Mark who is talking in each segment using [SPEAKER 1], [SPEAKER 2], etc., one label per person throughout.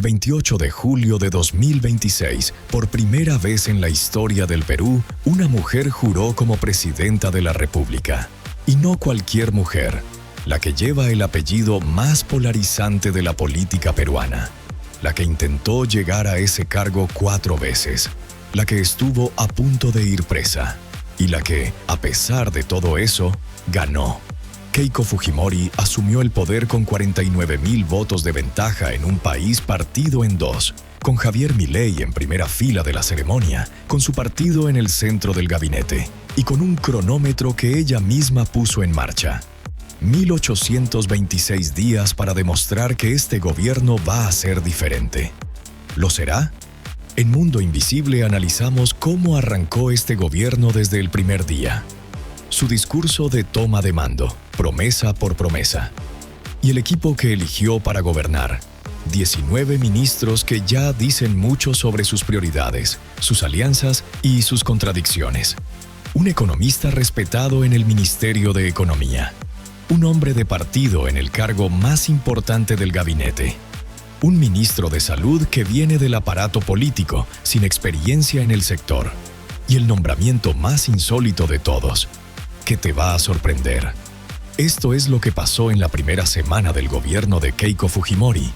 [SPEAKER 1] El 28 de julio de 2026, por primera vez en la historia del Perú, una mujer juró como presidenta de la República. Y no cualquier mujer, la que lleva el apellido más polarizante de la política peruana, la que intentó llegar a ese cargo 4 veces, la que estuvo a punto de ir presa, y la que, a pesar de todo eso, ganó. Keiko Fujimori asumió el poder con 49.000 votos de ventaja en un país partido en dos, con Javier Milei en primera fila de la ceremonia, con su partido en el centro del gabinete y con un cronómetro que ella misma puso en marcha. 1826 días para demostrar que este gobierno va a ser diferente. ¿Lo será? En Mundo Invisible analizamos cómo arrancó este gobierno desde el primer día. Su discurso de toma de mando, promesa por promesa. Y el equipo que eligió para gobernar. 19 ministros que ya dicen mucho sobre sus prioridades, sus alianzas y sus contradicciones. Un economista respetado en el Ministerio de Economía. Un hombre de partido en el cargo más importante del gabinete. Un ministro de Salud que viene del aparato político, sin experiencia en el sector. Y el nombramiento más insólito de todos, que te va a sorprender. Esto es lo que pasó en la primera semana del gobierno de Keiko Fujimori.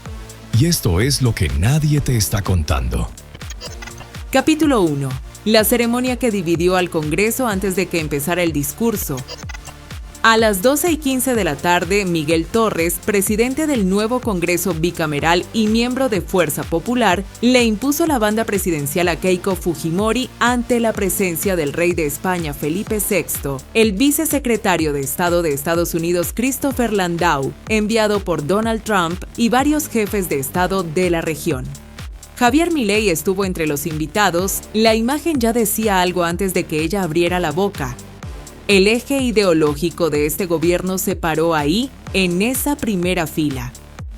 [SPEAKER 1] Y esto es lo que nadie te está contando.
[SPEAKER 2] Capítulo 1. La ceremonia que dividió al Congreso antes de que empezara el discurso. A las 12:15 de la tarde, Miguel Torres, presidente del nuevo Congreso bicameral y miembro de Fuerza Popular, le impuso la banda presidencial a Keiko Fujimori ante la presencia del rey de España Felipe VI, el vicesecretario de Estado de Estados Unidos Christopher Landau, enviado por Donald Trump, y varios jefes de Estado de la región. Javier Milei estuvo entre los invitados. La imagen ya decía algo antes de que ella abriera la boca. El eje ideológico de este gobierno se paró ahí, en esa primera fila.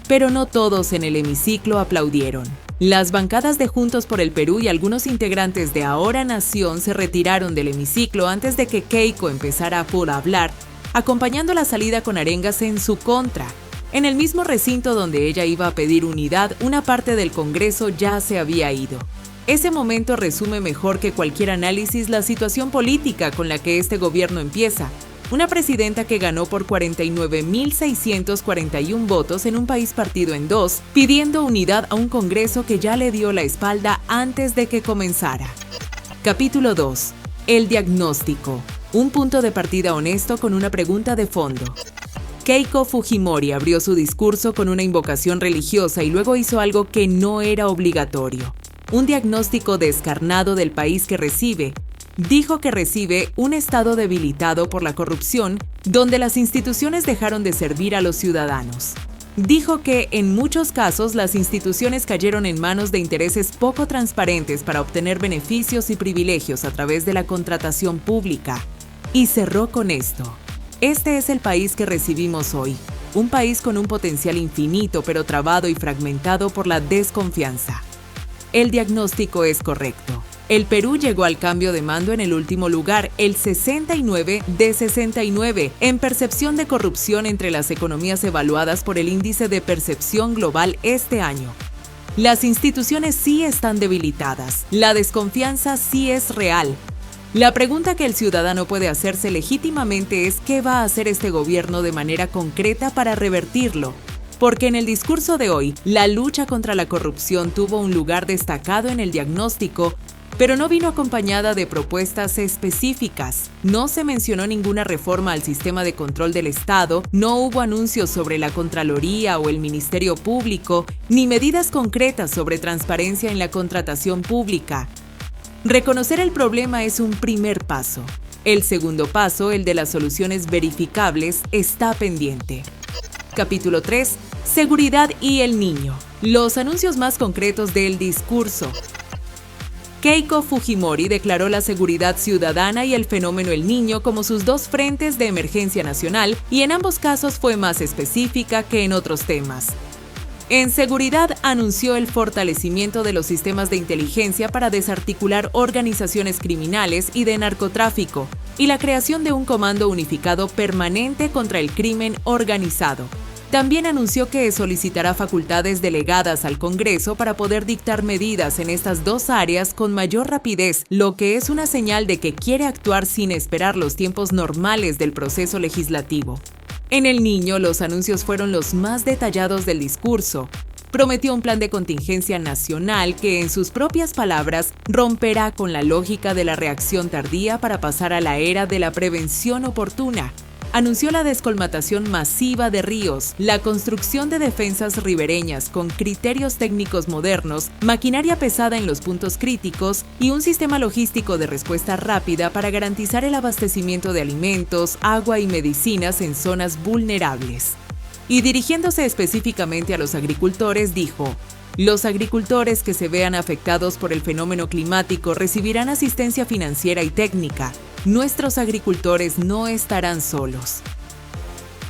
[SPEAKER 2] Pero no todos en el hemiciclo aplaudieron. Las bancadas de Juntos por el Perú y algunos integrantes de Ahora Nación se retiraron del hemiciclo antes de que Keiko empezara por hablar, acompañando la salida con arengas en su contra. En el mismo recinto donde ella iba a pedir unidad, una parte del Congreso ya se había ido. Ese momento resume mejor que cualquier análisis la situación política con la que este gobierno empieza. Una presidenta que ganó por 49.641 votos en un país partido en dos, pidiendo unidad a un Congreso que ya le dio la espalda antes de que comenzara. Capítulo 2. El diagnóstico. Un punto de partida honesto con una pregunta de fondo. Keiko Fujimori abrió su discurso con una invocación religiosa y luego hizo algo que no era obligatorio. Un diagnóstico descarnado del país que recibe. Dijo que recibe un estado debilitado por la corrupción, donde las instituciones dejaron de servir a los ciudadanos. Dijo que, en muchos casos, las instituciones cayeron en manos de intereses poco transparentes para obtener beneficios y privilegios a través de la contratación pública. Y cerró con esto. Este es el país que recibimos hoy. Un país con un potencial infinito, pero trabado y fragmentado por la desconfianza. El diagnóstico es correcto. El Perú llegó al cambio de mando en el último lugar, el 69 de 69, en percepción de corrupción entre las economías evaluadas por el Índice de Percepción Global este año. Las instituciones sí están debilitadas, la desconfianza sí es real. La pregunta que el ciudadano puede hacerse legítimamente es ¿qué va a hacer este gobierno de manera concreta para revertirlo? Porque en el discurso de hoy, la lucha contra la corrupción tuvo un lugar destacado en el diagnóstico, pero no vino acompañada de propuestas específicas. No se mencionó ninguna reforma al sistema de control del Estado, no hubo anuncios sobre la Contraloría o el Ministerio Público, ni medidas concretas sobre transparencia en la contratación pública. Reconocer el problema es un primer paso. El segundo paso, el de las soluciones verificables, está pendiente. Capítulo 3. Seguridad y el niño. Los anuncios más concretos del discurso. Keiko Fujimori declaró la seguridad ciudadana y el fenómeno El Niño como sus dos frentes de emergencia nacional, y en ambos casos fue más específica que en otros temas. En seguridad anunció el fortalecimiento de los sistemas de inteligencia para desarticular organizaciones criminales y de narcotráfico, y la creación de un comando unificado permanente contra el crimen organizado. También anunció que solicitará facultades delegadas al Congreso para poder dictar medidas en estas dos áreas con mayor rapidez, lo que es una señal de que quiere actuar sin esperar los tiempos normales del proceso legislativo. En El Niño, los anuncios fueron los más detallados del discurso. Prometió un plan de contingencia nacional que, en sus propias palabras, romperá con la lógica de la reacción tardía para pasar a la era de la prevención oportuna. Anunció la descolmatación masiva de ríos, la construcción de defensas ribereñas con criterios técnicos modernos, maquinaria pesada en los puntos críticos y un sistema logístico de respuesta rápida para garantizar el abastecimiento de alimentos, agua y medicinas en zonas vulnerables. Y dirigiéndose específicamente a los agricultores, dijo: los agricultores que se vean afectados por el fenómeno climático recibirán asistencia financiera y técnica. Nuestros agricultores no estarán solos.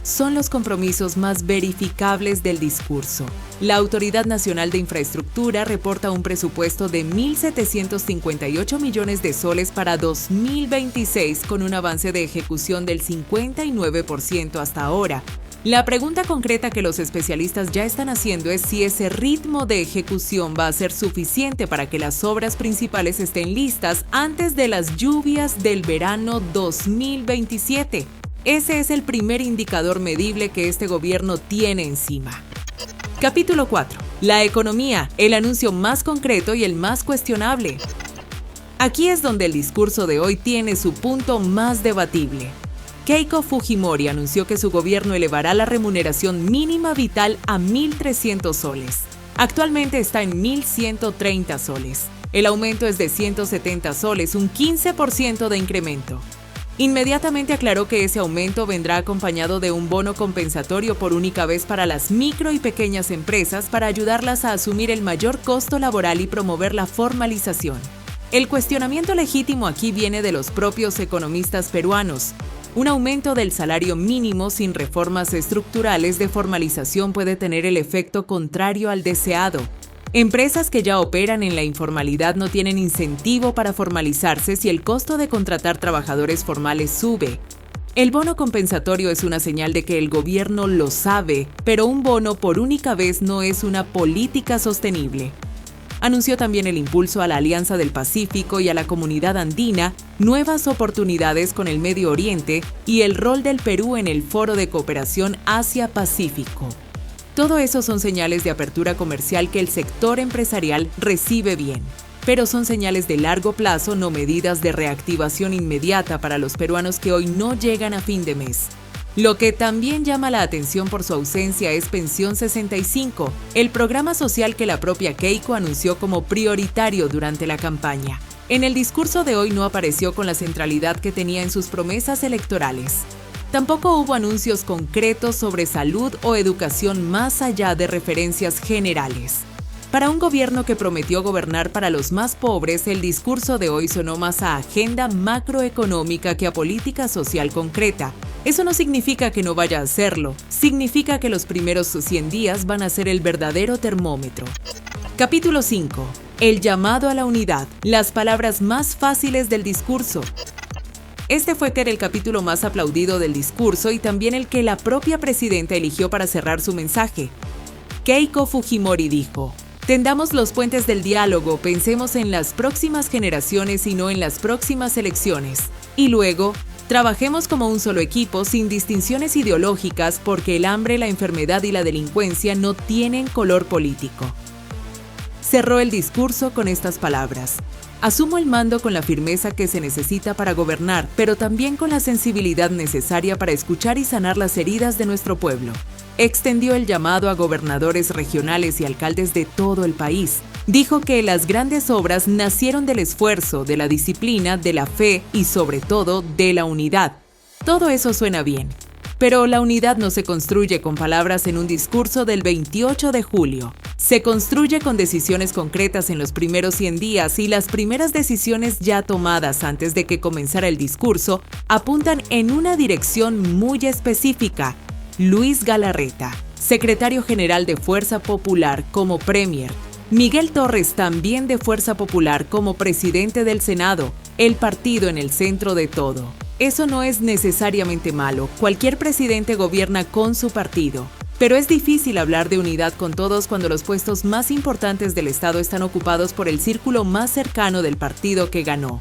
[SPEAKER 2] Son los compromisos más verificables del discurso. La Autoridad Nacional de Infraestructura reporta un presupuesto de 1.758 millones de soles para 2026, con un avance de ejecución del 59% hasta ahora. La pregunta concreta que los especialistas ya están haciendo es si ese ritmo de ejecución va a ser suficiente para que las obras principales estén listas antes de las lluvias del verano 2027. Ese es el primer indicador medible que este gobierno tiene encima. Capítulo 4. La economía, el anuncio más concreto y el más cuestionable. Aquí es donde el discurso de hoy tiene su punto más debatible. Keiko Fujimori anunció que su gobierno elevará la remuneración mínima vital a 1.300 soles. Actualmente está en 1.130 soles. El aumento es de 170 soles, un 15% de incremento. Inmediatamente aclaró que ese aumento vendrá acompañado de un bono compensatorio por única vez para las micro y pequeñas empresas para ayudarlas a asumir el mayor costo laboral y promover la formalización. El cuestionamiento legítimo aquí viene de los propios economistas peruanos. Un aumento del salario mínimo sin reformas estructurales de formalización puede tener el efecto contrario al deseado. Empresas que ya operan en la informalidad no tienen incentivo para formalizarse si el costo de contratar trabajadores formales sube. El bono compensatorio es una señal de que el gobierno lo sabe, pero un bono por única vez no es una política sostenible. Anunció también el impulso a la Alianza del Pacífico y a la Comunidad Andina, nuevas oportunidades con el Medio Oriente y el rol del Perú en el Foro de Cooperación Asia-Pacífico. Todo eso son señales de apertura comercial que el sector empresarial recibe bien, pero son señales de largo plazo, no medidas de reactivación inmediata para los peruanos que hoy no llegan a fin de mes. Lo que también llama la atención por su ausencia es Pensión 65, el programa social que la propia Keiko anunció como prioritario durante la campaña. En el discurso de hoy no apareció con la centralidad que tenía en sus promesas electorales. Tampoco hubo anuncios concretos sobre salud o educación más allá de referencias generales. Para un gobierno que prometió gobernar para los más pobres, el discurso de hoy sonó más a agenda macroeconómica que a política social concreta. Eso no significa que no vaya a hacerlo, significa que los primeros 100 días van a ser el verdadero termómetro. Capítulo 5. El llamado a la unidad, las palabras más fáciles del discurso. Este fue el capítulo más aplaudido del discurso y también el que la propia presidenta eligió para cerrar su mensaje. Keiko Fujimori dijo: tendamos los puentes del diálogo, pensemos en las próximas generaciones y no en las próximas elecciones. Y luego, trabajemos como un solo equipo sin distinciones ideológicas porque el hambre, la enfermedad y la delincuencia no tienen color político. Cerró el discurso con estas palabras: asumo el mando con la firmeza que se necesita para gobernar, pero también con la sensibilidad necesaria para escuchar y sanar las heridas de nuestro pueblo. Extendió el llamado a gobernadores regionales y alcaldes de todo el país. Dijo que las grandes obras nacieron del esfuerzo, de la disciplina, de la fe y sobre todo de la unidad. Todo eso suena bien, pero la unidad no se construye con palabras en un discurso del 28 de julio. Se construye con decisiones concretas en los primeros 100 días y las primeras decisiones ya tomadas antes de que comenzara el discurso apuntan en una dirección muy específica. Luis Galarreta, secretario general de Fuerza Popular como Premier. Miguel Torres, también de Fuerza Popular como presidente del Senado, el partido en el centro de todo. Eso no es necesariamente malo, cualquier presidente gobierna con su partido. Pero es difícil hablar de unidad con todos cuando los puestos más importantes del Estado están ocupados por el círculo más cercano del partido que ganó.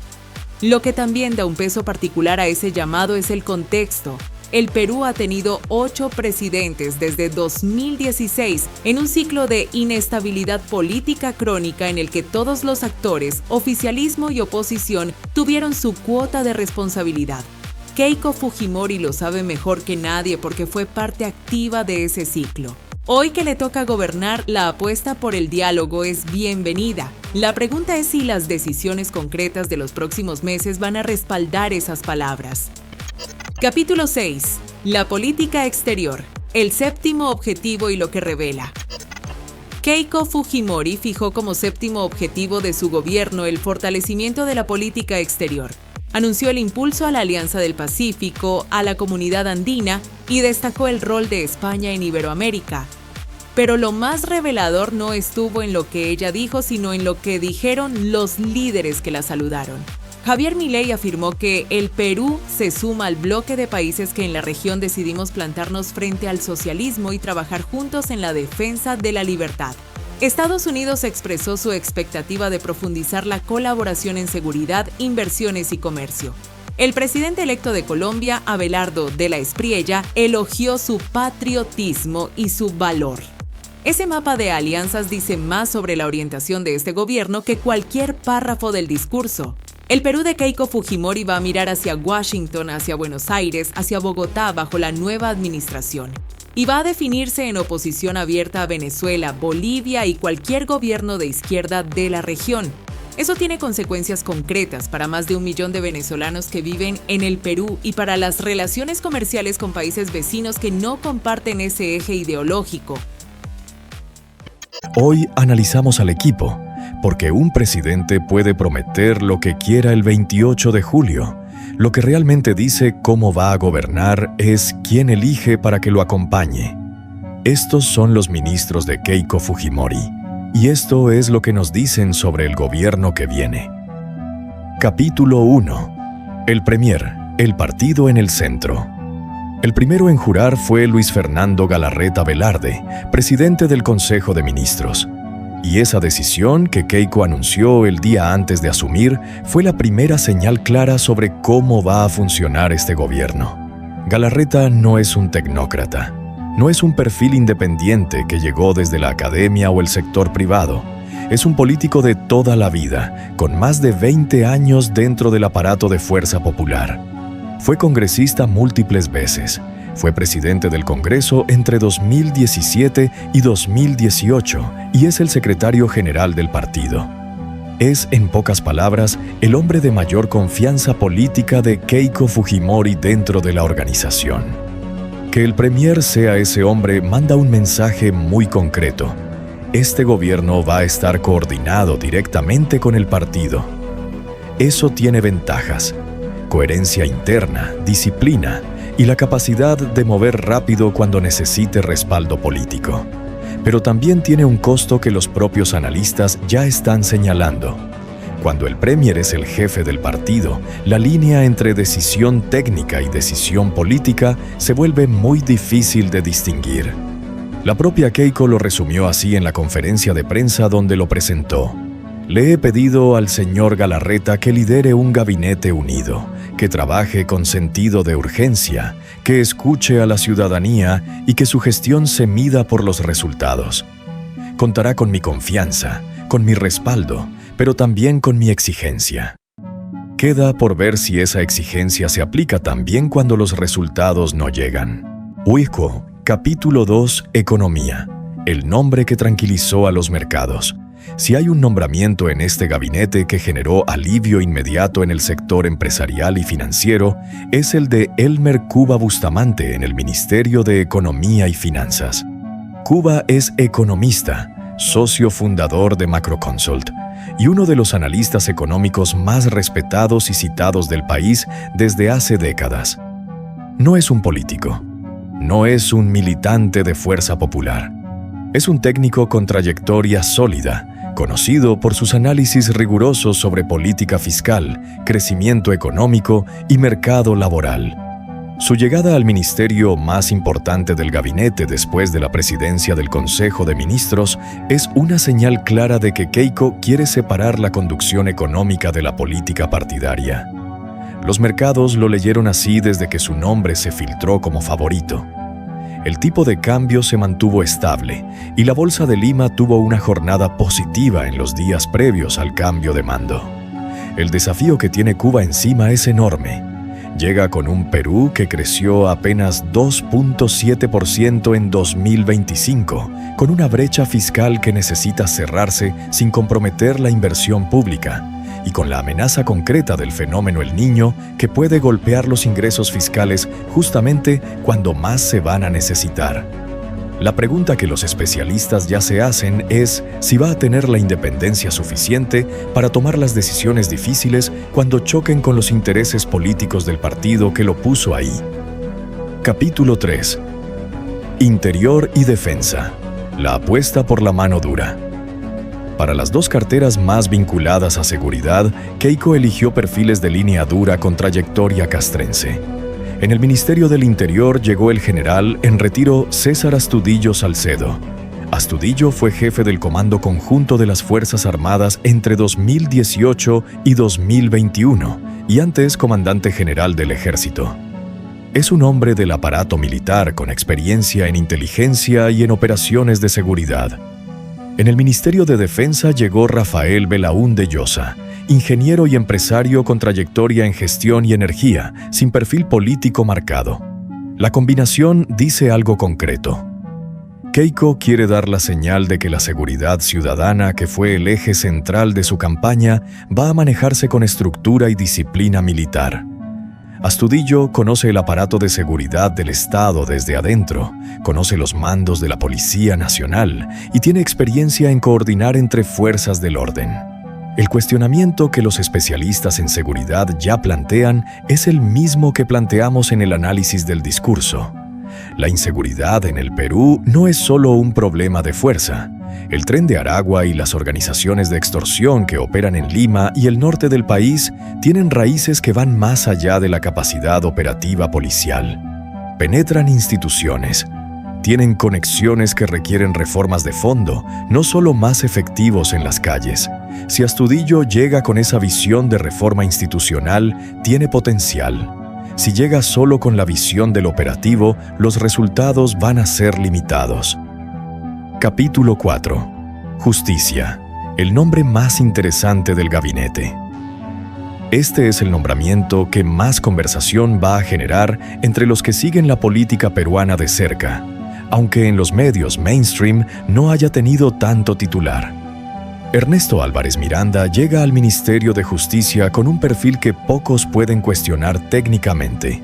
[SPEAKER 2] Lo que también da un peso particular a ese llamado es el contexto. El Perú ha tenido 8 presidentes desde 2016 en un ciclo de inestabilidad política crónica en el que todos los actores, oficialismo y oposición, tuvieron su cuota de responsabilidad. Keiko Fujimori lo sabe mejor que nadie porque fue parte activa de ese ciclo. Hoy que le toca gobernar, la apuesta por el diálogo es bienvenida. La pregunta es si las decisiones concretas de los próximos meses van a respaldar esas palabras. Capítulo 6. La política exterior. El séptimo objetivo y lo que revela. Keiko Fujimori fijó como séptimo objetivo de su gobierno el fortalecimiento de la política exterior. Anunció el impulso a la Alianza del Pacífico, a la Comunidad Andina y destacó el rol de España en Iberoamérica. Pero lo más revelador no estuvo en lo que ella dijo, sino en lo que dijeron los líderes que la saludaron. Javier Milei afirmó que el Perú se suma al bloque de países que en la región decidimos plantarnos frente al socialismo y trabajar juntos en la defensa de la libertad. Estados Unidos expresó su expectativa de profundizar la colaboración en seguridad, inversiones y comercio. El presidente electo de Colombia, Abelardo de la Espriella, elogió su patriotismo y su valor. Ese mapa de alianzas dice más sobre la orientación de este gobierno que cualquier párrafo del discurso. El Perú de Keiko Fujimori va a mirar hacia Washington, hacia Buenos Aires, hacia Bogotá bajo la nueva administración. Y va a definirse en oposición abierta a Venezuela, Bolivia y cualquier gobierno de izquierda de la región. Eso tiene consecuencias concretas para más de 1 millón de venezolanos que viven en el Perú y para las relaciones comerciales con países vecinos que no comparten ese eje ideológico.
[SPEAKER 1] Hoy analizamos al equipo, porque un presidente puede prometer lo que quiera el 28 de julio. Lo que realmente dice cómo va a gobernar es quién elige para que lo acompañe. Estos son los ministros de Keiko Fujimori, y esto es lo que nos dicen sobre el gobierno que viene. Capítulo 1. El Premier, el partido en el centro. El primero en jurar fue Luis Fernando Galarreta Velarde, presidente del Consejo de Ministros. Y esa decisión que Keiko anunció el día antes de asumir fue la primera señal clara sobre cómo va a funcionar este gobierno. Galarreta no es un tecnócrata, no es un perfil independiente que llegó desde la academia o el sector privado. Es un político de toda la vida, con más de 20 años dentro del aparato de Fuerza Popular. Fue congresista múltiples veces. Fue presidente del Congreso entre 2017 y 2018 y es el secretario general del partido. Es, en pocas palabras, el hombre de mayor confianza política de Keiko Fujimori dentro de la organización. Que el Premier sea ese hombre manda un mensaje muy concreto. Este gobierno va a estar coordinado directamente con el partido. Eso tiene ventajas: coherencia interna, disciplina y la capacidad de mover rápido cuando necesite respaldo político. Pero también tiene un costo que los propios analistas ya están señalando. Cuando el Premier es el jefe del partido, la línea entre decisión técnica y decisión política se vuelve muy difícil de distinguir. La propia Keiko lo resumió así en la conferencia de prensa donde lo presentó. Le he pedido al señor Galarreta que lidere un gabinete unido, que trabaje con sentido de urgencia, que escuche a la ciudadanía y que su gestión se mida por los resultados. Contará con mi confianza, con mi respaldo, pero también con mi exigencia. Queda por ver si esa exigencia se aplica también cuando los resultados no llegan. Uico, capítulo 2, Economía. El nombre que tranquilizó a los mercados. Si hay un nombramiento en este gabinete que generó alivio inmediato en el sector empresarial y financiero, es el de Elmer Cuba Bustamante en el Ministerio de Economía y Finanzas. Cuba es economista, socio fundador de Macroconsult y uno de los analistas económicos más respetados y citados del país desde hace décadas. No es un político, no es un militante de Fuerza Popular. Es un técnico con trayectoria sólida, conocido por sus análisis rigurosos sobre política fiscal, crecimiento económico y mercado laboral. Su llegada al ministerio más importante del gabinete después de la presidencia del Consejo de Ministros es una señal clara de que Keiko quiere separar la conducción económica de la política partidaria. Los mercados lo leyeron así desde que su nombre se filtró como favorito. El tipo de cambio se mantuvo estable y la Bolsa de Lima tuvo una jornada positiva en los días previos al cambio de mando. El desafío que tiene Cuba encima es enorme. Llega con un Perú que creció apenas 2.7% en 2025, con una brecha fiscal que necesita cerrarse sin comprometer la inversión pública, y con la amenaza concreta del fenómeno El Niño que puede golpear los ingresos fiscales justamente cuando más se van a necesitar. La pregunta que los especialistas ya se hacen es si va a tener la independencia suficiente para tomar las decisiones difíciles cuando choquen con los intereses políticos del partido que lo puso ahí. Capítulo 3. Interior y defensa. La apuesta por la mano dura. Para las dos carteras más vinculadas a seguridad, Keiko eligió perfiles de línea dura con trayectoria castrense. En el Ministerio del Interior llegó el general en retiro César Astudillo Salcedo. Astudillo fue jefe del Comando Conjunto de las Fuerzas Armadas entre 2018 y 2021 y antes comandante general del Ejército. Es un hombre del aparato militar con experiencia en inteligencia y en operaciones de seguridad. En el Ministerio de Defensa llegó Rafael Belaúnde Llosa, ingeniero y empresario con trayectoria en gestión y energía, sin perfil político marcado. La combinación dice algo concreto. Keiko quiere dar la señal de que la seguridad ciudadana, que fue el eje central de su campaña, va a manejarse con estructura y disciplina militar. Astudillo conoce el aparato de seguridad del Estado desde adentro, conoce los mandos de la Policía Nacional y tiene experiencia en coordinar entre fuerzas del orden. El cuestionamiento que los especialistas en seguridad ya plantean es el mismo que planteamos en el análisis del discurso. La inseguridad en el Perú no es solo un problema de fuerza. El Tren de Aragua y las organizaciones de extorsión que operan en Lima y el norte del país tienen raíces que van más allá de la capacidad operativa policial. Penetran instituciones. Tienen conexiones que requieren reformas de fondo, no solo más efectivos en las calles. Si Astudillo llega con esa visión de reforma institucional, tiene potencial. Si llega solo con la visión del operativo, los resultados van a ser limitados. Capítulo 4. Justicia. El nombre más interesante del gabinete. Este es el nombramiento que más conversación va a generar entre los que siguen la política peruana de cerca, aunque en los medios mainstream no haya tenido tanto titular. Ernesto Álvarez Miranda llega al Ministerio de Justicia con un perfil que pocos pueden cuestionar técnicamente.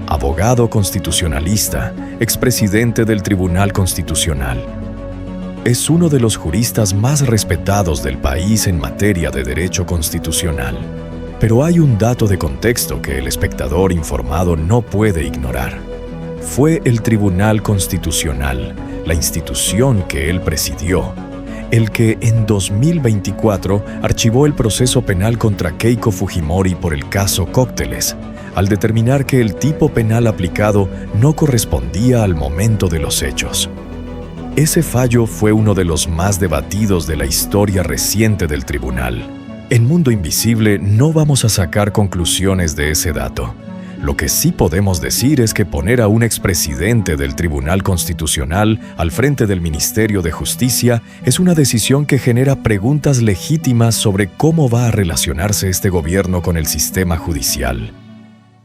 [SPEAKER 1] Abogado constitucionalista, expresidente del Tribunal Constitucional. Es uno de los juristas más respetados del país en materia de derecho constitucional. Pero hay un dato de contexto que el espectador informado no puede ignorar. Fue el Tribunal Constitucional, la institución que él presidió, el que en 2024 archivó el proceso penal contra Keiko Fujimori por el caso Cócteles, al determinar que el tipo penal aplicado no correspondía al momento de los hechos. Ese fallo fue uno de los más debatidos de la historia reciente del tribunal. En Mundo Invisible no vamos a sacar conclusiones de ese dato. Lo que sí podemos decir es que poner a un expresidente del Tribunal Constitucional al frente del Ministerio de Justicia es una decisión que genera preguntas legítimas sobre cómo va a relacionarse este gobierno con el sistema judicial.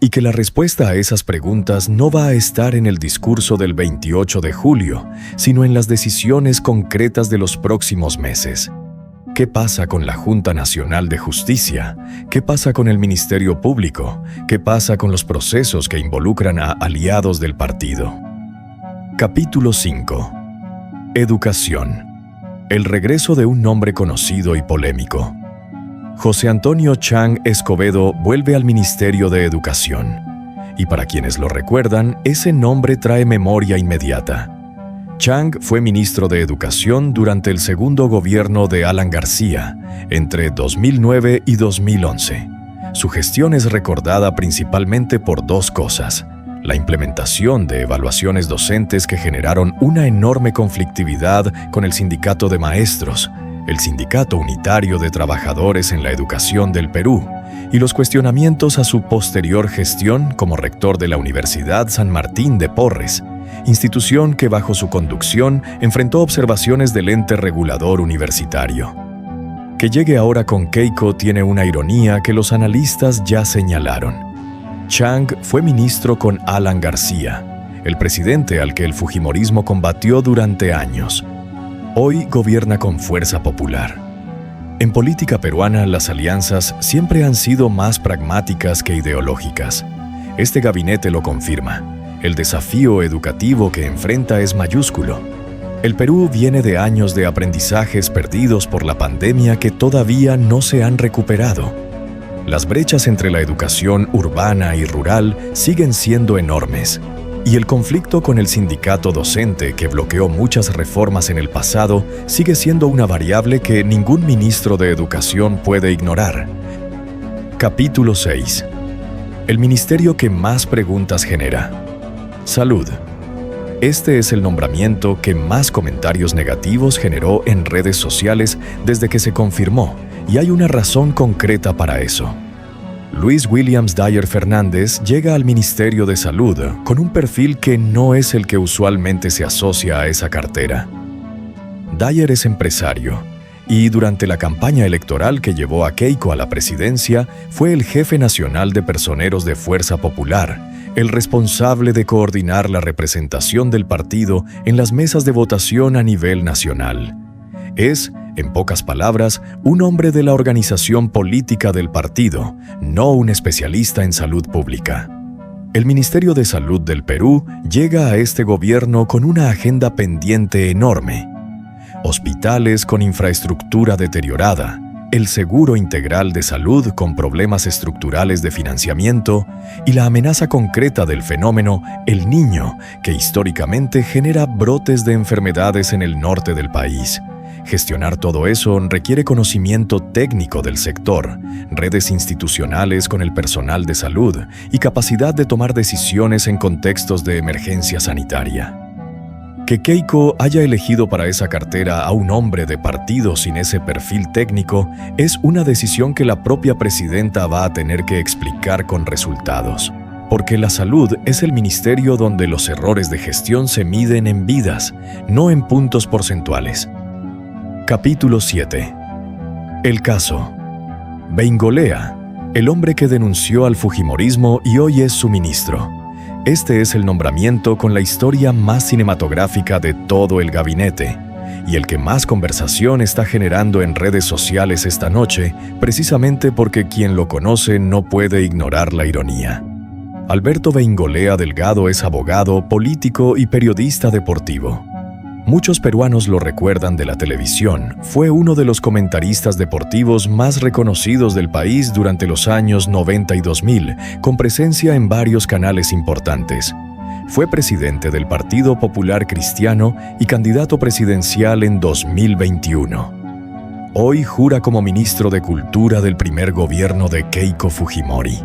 [SPEAKER 1] Y que la respuesta a esas preguntas no va a estar en el discurso del 28 de julio, sino en las decisiones concretas de los próximos meses. ¿Qué pasa con la Junta Nacional de Justicia? ¿Qué pasa con el Ministerio Público? ¿Qué pasa con los procesos que involucran a aliados del partido? Capítulo 5. Educación. El regreso de un nombre conocido y polémico. José Antonio Chang Escobedo vuelve al Ministerio de Educación. Y para quienes lo recuerdan, ese nombre trae memoria inmediata. Chang fue ministro de Educación durante el segundo gobierno de Alan García, entre 2009 y 2011. Su gestión es recordada principalmente por dos cosas: la implementación de evaluaciones docentes que generaron una enorme conflictividad con el sindicato de maestros, el Sindicato Unitario de Trabajadores en la Educación del Perú, y los cuestionamientos a su posterior gestión como rector de la Universidad San Martín de Porres, institución que bajo su conducción enfrentó observaciones del ente regulador universitario. Que llegue ahora con Keiko tiene una ironía que los analistas ya señalaron. Chang fue ministro con Alan García, el presidente al que el fujimorismo combatió durante años. Hoy gobierna con Fuerza Popular. En política peruana, las alianzas siempre han sido más pragmáticas que ideológicas. Este gabinete lo confirma. El desafío educativo que enfrenta es mayúsculo. El Perú viene de años de aprendizajes perdidos por la pandemia que todavía no se han recuperado. Las brechas entre la educación urbana y rural siguen siendo enormes. Y el conflicto con el sindicato docente que bloqueó muchas reformas en el pasado sigue siendo una variable que ningún ministro de Educación puede ignorar. Capítulo 6. El ministerio que más preguntas genera. Salud. Este es el nombramiento que más comentarios negativos generó en redes sociales desde que se confirmó, y hay una razón concreta para eso. Luis Williams Dyer Fernández llega al Ministerio de Salud con un perfil que no es el que usualmente se asocia a esa cartera. Dyer es empresario y durante la campaña electoral que llevó a Keiko a la presidencia fue el jefe nacional de personeros de Fuerza Popular, el responsable de coordinar la representación del partido en las mesas de votación a nivel nacional. Es, en pocas palabras, un hombre de la organización política del partido, no un especialista en salud pública. El Ministerio de Salud del Perú llega a este gobierno con una agenda pendiente enorme. Hospitales con infraestructura deteriorada, el seguro integral de salud con problemas estructurales de financiamiento y la amenaza concreta del fenómeno El Niño, que históricamente genera brotes de enfermedades en el norte del país. Gestionar todo eso requiere conocimiento técnico del sector, redes institucionales con el personal de salud y capacidad de tomar decisiones en contextos de emergencia sanitaria. Que Keiko haya elegido para esa cartera a un hombre de partido sin ese perfil técnico es una decisión que la propia presidenta va a tener que explicar con resultados, porque la salud es el ministerio donde los errores de gestión se miden en vidas, no en puntos porcentuales. Capítulo 7. El caso. Beingolea, el hombre que denunció al fujimorismo y hoy es su ministro. Este es el nombramiento con la historia más cinematográfica de todo el gabinete y el que más conversación está generando en redes sociales esta noche, precisamente porque quien lo conoce no puede ignorar la ironía. Alberto Beingolea Delgado es abogado, político y periodista deportivo. Muchos peruanos lo recuerdan de la televisión. Fue uno de los comentaristas deportivos más reconocidos del país durante los años 90 y 2000, con presencia en varios canales importantes. Fue presidente del Partido Popular Cristiano y candidato presidencial en 2021. Hoy jura como ministro de Cultura del primer gobierno de Keiko Fujimori.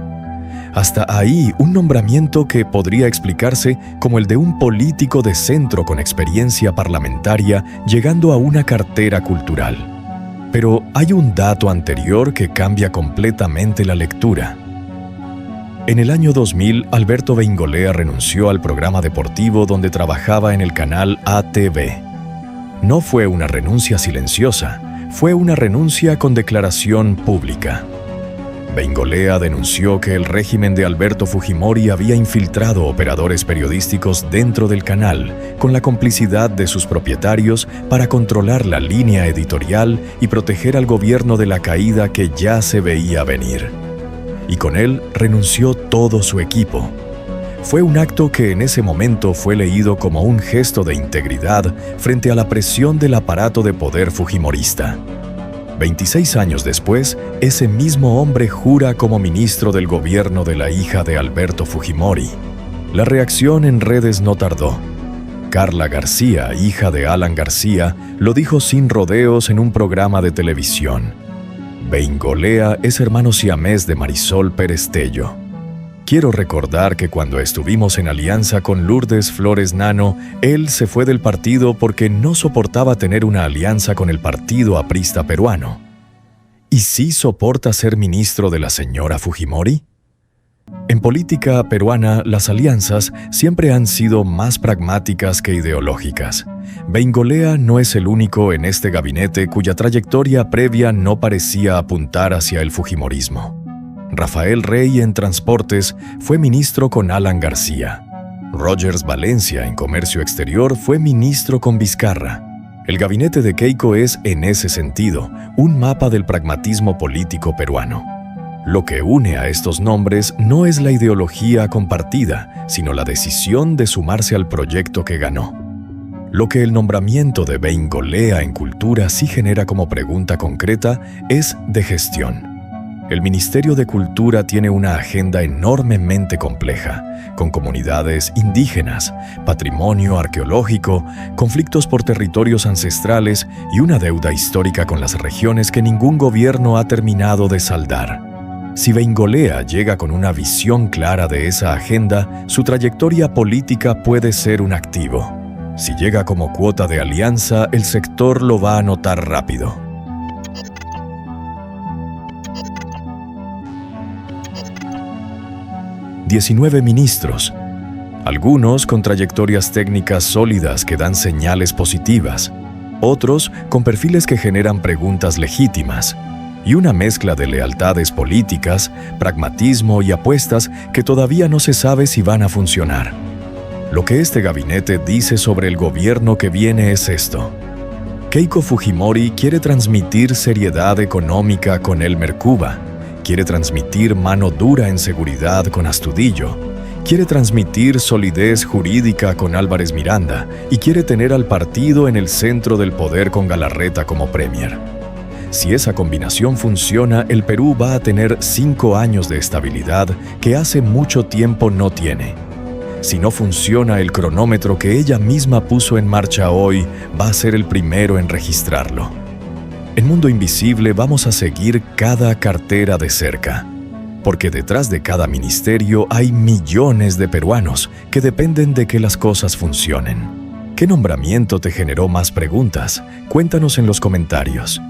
[SPEAKER 1] Hasta ahí, un nombramiento que podría explicarse como el de un político de centro con experiencia parlamentaria llegando a una cartera cultural. Pero hay un dato anterior que cambia completamente la lectura. En el año 2000, Alberto Beingolea renunció al programa deportivo donde trabajaba en el canal ATV. No fue una renuncia silenciosa, fue una renuncia con declaración pública. Beingolea denunció que el régimen de Alberto Fujimori había infiltrado operadores periodísticos dentro del canal, con la complicidad de sus propietarios para controlar la línea editorial y proteger al gobierno de la caída que ya se veía venir. Y con él renunció todo su equipo. Fue un acto que en ese momento fue leído como un gesto de integridad frente a la presión del aparato de poder fujimorista. 26 años después, ese mismo hombre jura como ministro del gobierno de la hija de Alberto Fujimori. La reacción en redes no tardó. Carla García, hija de Alan García, lo dijo sin rodeos en un programa de televisión. Beingolea es hermano siamés de Marisol Pérez Tello. Quiero recordar que cuando estuvimos en alianza con Lourdes Flores Nano, él se fue del partido porque no soportaba tener una alianza con el Partido Aprista Peruano. ¿Y sí soporta ser ministro de la señora Fujimori? En política peruana, las alianzas siempre han sido más pragmáticas que ideológicas. Bengolea no es el único en este gabinete cuya trayectoria previa no parecía apuntar hacia el fujimorismo. Rafael Rey en Transportes fue ministro con Alan García. Rogers Valencia en Comercio Exterior fue ministro con Vizcarra. El gabinete de Keiko es, en ese sentido, un mapa del pragmatismo político peruano. Lo que une a estos nombres no es la ideología compartida, sino la decisión de sumarse al proyecto que ganó. Lo que el nombramiento de Bengolea en Cultura sí genera como pregunta concreta es de gestión. El Ministerio de Cultura tiene una agenda enormemente compleja, con comunidades indígenas, patrimonio arqueológico, conflictos por territorios ancestrales y una deuda histórica con las regiones que ningún gobierno ha terminado de saldar. Si Bengolea llega con una visión clara de esa agenda, su trayectoria política puede ser un activo. Si llega como cuota de alianza, el sector lo va a notar rápido. «19 ministros, algunos con trayectorias técnicas sólidas que dan señales positivas, otros con perfiles que generan preguntas legítimas, y una mezcla de lealtades políticas, pragmatismo y apuestas que todavía no se sabe si van a funcionar. Lo que este gabinete dice sobre el gobierno que viene es esto. Keiko Fujimori quiere transmitir seriedad económica con Elmer Cuba, quiere transmitir mano dura en seguridad con Astudillo, quiere transmitir solidez jurídica con Álvarez Miranda y quiere tener al partido en el centro del poder con Galarreta como premier. Si esa combinación funciona, el Perú va a tener 5 años de estabilidad que hace mucho tiempo no tiene. Si no funciona, el cronómetro que ella misma puso en marcha hoy va a ser el primero en registrarlo. En Mundo Invisible vamos a seguir cada cartera de cerca, porque detrás de cada ministerio hay millones de peruanos que dependen de que las cosas funcionen. ¿Qué nombramiento te generó más preguntas? Cuéntanos en los comentarios.